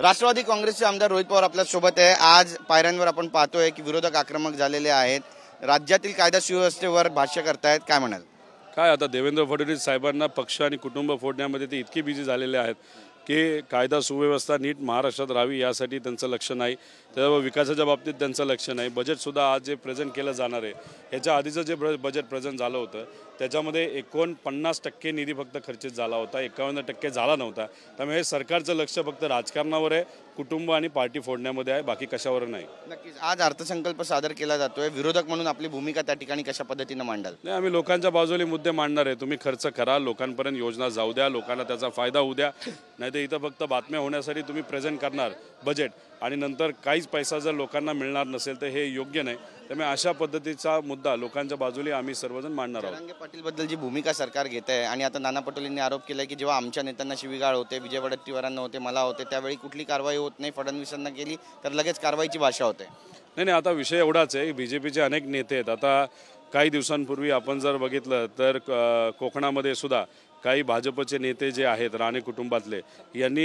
राष्ट्रवादी काँग्रेसचे आमदार रोहित पवार आपल्या सोबत आहे। आज पायऱ्यांवर आपण पाहतोय की विरोधक आक्रमक झालेले आहेत, राज्यातील कायदा सुव्यवस्थेवर भाष्य करतायत, काय म्हणाल? काय आता देवेंद्र फडणवीस साहेबांना पक्ष आणि कुटुंब फोडण्यामध्ये ते इतके बिझी झालेले आहेत की कायदा सुव्यवस्था नीट महाराष्ट्रात राहावी यासाठी त्यांचं लक्ष नाही, त्यावर विकासाच्या बाबतीत त्यांचं लक्ष नाही। बजेटसुद्धा आज जे प्रेझेंट केलं जाणार आहे ह्याच्या आधीचं जे बजेट प्रेझेंट झालं होतं त्याच्यामध्ये 49% निधी फक्त खर्चित झाला होता, 51% झाला नव्हता। त्यामुळे हे सरकारचं लक्ष फक्त राजकारणावर आहे, कुटुंब आणि पार्टी फोडण्यामध्ये आहे, बाकी कशावर नाही। नक्कीच आज अर्थसंकल्प सादर केला जातोय, विरोधक म्हणून आपली भूमिका त्या ठिकाणी कशा पद्धतीने मांडाल? नाही, आम्ही लोकांच्या बाजूने मुद्दे मांडणार आहे। तुम्ही खर्च करा, लोकांपर्यंत योजना जाऊ द्या, लोकांना त्याचा फायदा होऊ द्या, नाही तर इथं फक्त बातम्या होण्यासाठी तुम्ही प्रेझेंट करणार बजेट आणि नंतर काहीच पैसा जर लोकांना मिळणार नसेल तर हे योग्य नाही। त्यामुळे अशा पद्धतीचा मुद्दा लोकांच्या बाजूने आम्ही सर्वजण मांडणार आहोत। जरांगे पाटील बद्दल जी भूमिका सरकार घेत आहे आणि आता नाना पटोलेंनी आरोप केलाय की जेव्हा आमच्या नेत्यांना शिवीगाळ होते, विजय वडेट्टीवारांना होते, मला होते, त्यावेळी कुठली कारवाई होत नाही, फडणवीसांना केली तर लगेच कारवाईची भाषा होते। नाही, आता विषय एवढाच आहे, बीजेपीचे अनेक नेते आहेत। आता काही दिवसांपूर्वी आपण जर बघितलं तर कोकणामध्ये सुद्धा काही भाजपचे नेते जे आहेत राणे कुटुंबातले यांनी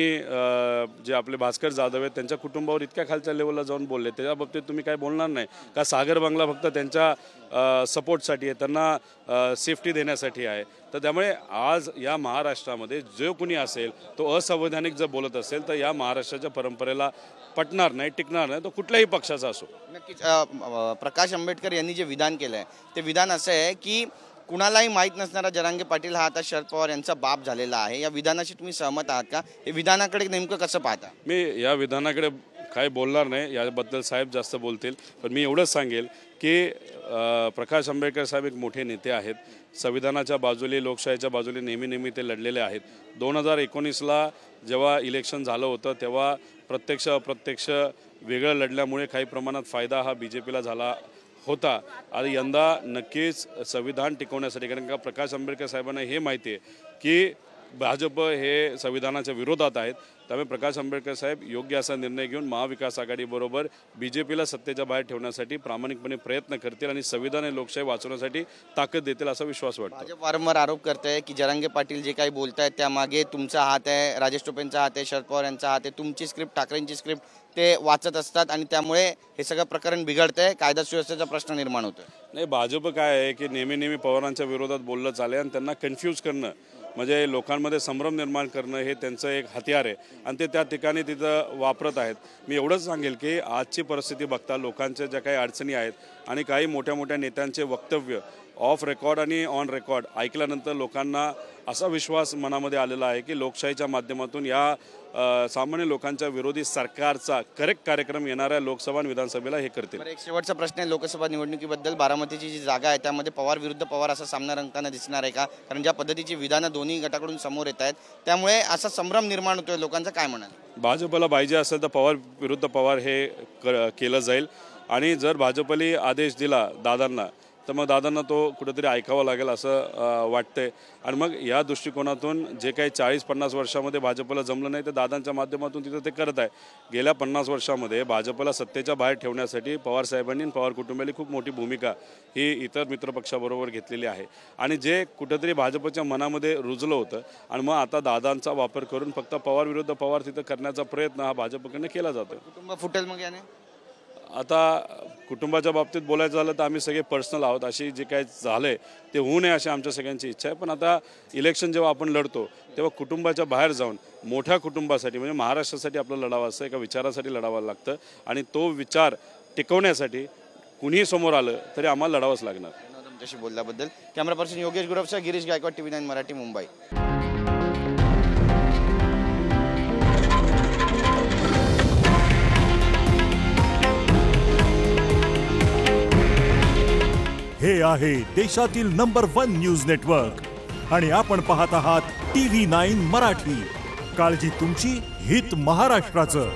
जे आपले भास्कर जाधव आहेत त्यांच्या कुटुंबावर इतक्या खालच्या लेवलला जाऊन बोलले, त्याच्या बाबतीत तुम्ही काय बोलणार नाही का? सागर बंगला फक्त त्यांच्या सपोर्टसाठी आहे, त्यांना सेफ्टी देण्यासाठी आहे। तर त्यामुळे आज या महाराष्ट्रामध्ये जो कोणी असेल तो असंवैधानिक जर बोलत असेल तर या महाराष्ट्राच्या परंपरेला पटणार नाही, टिकणार नाही, तो कुठल्याही पक्षाचा असो। नक्कीच प्रकाश आंबेडकर यांनी जे विधान केलंय ते विधान असं आहे की कुणालाही माहीत नसणारा जरांगे पाटील हा आता शरद पवार यांचा बाप झालेला आहे, या विधानाशी तुम्ही सहमत आहात का? हे विधानाकडे नेमकं कसं पाहता? मी या विधानाकडे काही बोलणार नाही, याबद्दल साहेब जास्त बोलतील, पण मी एवढंच सांगेल की प्रकाश आंबेडकर साहेब एक मोठे नेते आहेत, संविधानाच्या बाजूने लोकशाहीच्या बाजूने नेहमी ते लढलेले आहेत। 2019ला जेव्हा इलेक्शन झालं होतं तेव्हा प्रत्यक्ष अप्रत्यक्ष वेगळं लढल्यामुळे काही प्रमाणात फायदा हा BJPला झाला होता आणि यंदा नक्कीच संविधान टिकवण्यासाठी, कारण का प्रकाश आंबेडकर साहेबांना हे माहिती आहे की भाजप हे संविधानाच्या विरोधात आहेत, त्यामुळे प्रकाश आंबेडकर साहेब योग्य असा निर्णय घेऊन महाविकास आघाडीबरोबर BJPला सत्तेच्या बाहेर ठेवण्यासाठी प्रामाणिकपणे प्रयत्न करतील आणि संविधान आणि लोकशाही वाचवण्यासाठी ताकद देतील असा विश्वास वाटतो। भाजप वारंवार आरोप करते की जरांगे पाटील जे काही बोलतायत त्यामागे तुमचा हात आहे, राजेश टोपेंचा हात आहे, शरद पवार यांचा हात आहे, तुमची स्क्रिप्ट, ठाकरेंची स्क्रिप्ट ते वाचत असतात आणि त्यामुळे हे सगळं प्रकरण बिघडतंय, कायदा सुव्यवस्थेचा प्रश्न निर्माण होतोय। नाही, भाजप काय आहे की नेहमी पवारांच्या विरोधात बोललं चालेल आणि त्यांना कन्फ्यूज करणं म्हणजे लोकांमध्ये संभ्रम निर्माण करणं हे त्यांचं एक हत्यार आहे आणि ते त्या ठिकाणी तिथं वापरत आहेत। मी एवढंच सांगेल की आजची परिस्थिती बघता लोकांच्या ज्या काही अडचणी आहेत आणि काही मोठ्या नेत्यांचे वक्तव्य ऑफ रेकॉर्ड आणि ऑन रेकॉर्ड ऐकल्यानंतर लोकांना असा विश्वास मनामध्ये आलेला आहे की लोकशाहीच्या माध्यमातून या सामान्य लोकांच्या विरोधी सरकारचा करेक्ट कार्यक्रम येणाऱ्या लोकसभा आणि विधानसभेला हे करतील। एक शेवटचा प्रश्न आहे लोकसभा निवडणुकीबद्दल, बारामतीची जी जागा आहे त्यामध्ये पवार विरुद्ध पवार असा सामना रंगताना दिसणार आहे का? कारण ज्या पद्धतीची विधानं दोन्ही गटाकडून समोर येत आहेत त्यामुळे असा संभ्रम निर्माण होतोय, लोकांचा काय म्हणाल? भाजपला पाहिजे असेल तर पवार विरुद्ध पवार हे केलं जाईल आणि जर भाजपने आदेश दिला दादांना तर मग दादांना तो कुठेतरी ऐकावा लागेल असं वाटतंय आणि मग या दृष्टिकोनातून जे काही 40-50 वर्षामध्ये भाजपला जमलं नाही तर दादांच्या माध्यमातून तिथं ते करत आहे। गेल्या 50 वर्षामध्ये भाजपला सत्तेच्या बाहेर ठेवण्यासाठी पवारसाहेबांनी आणि पवार कुटुंबाने खूप मोठी भूमिका ही इतर मित्रपक्षाबरोबर घेतलेली आहे आणि जे कुठेतरी भाजपच्या मनामध्ये रुजलं होतं आणि मग आता दादांचा वापर करून फक्त पवार विरुद्ध पवार तिथं करण्याचा प्रयत्न हा भाजपकडनं केला जातो। कुटुंब फुटेल मग याने? आता कुटुंबाच्या बाबतीत बोलायचं झालं तर आम्ही सगळे पर्सनल आहोत, अशी जे काही झालंय ते होऊ नये अशी आमच्या सगळ्यांची इच्छा आहे। पण आता इलेक्शन जेव्हा आपण लढतो तेव्हा कुटुंबाच्या बाहेर जाऊन मोठ्या कुटुंबासाठी म्हणजे महाराष्ट्रासाठी आपलं लढावं असतं, एका विचारासाठी लढावं लागतं आणि तो विचार टिकवण्यासाठी कुणीही समोर आलं तरी आम्हाला लढावंच लागणार। तुमच्याशी बोलल्याबद्दल कॅमेरा पर्सन योगेश गुरवचा, गिरीश गायकवाड, TV9 मराठी, मुंबई। हे आहे देशातील नंबर 1 न्यूज नेटवर्क आणि आपण पाहत आहात TV9 मराठी। काळजी तुमची, हित महाराष्ट्राचं।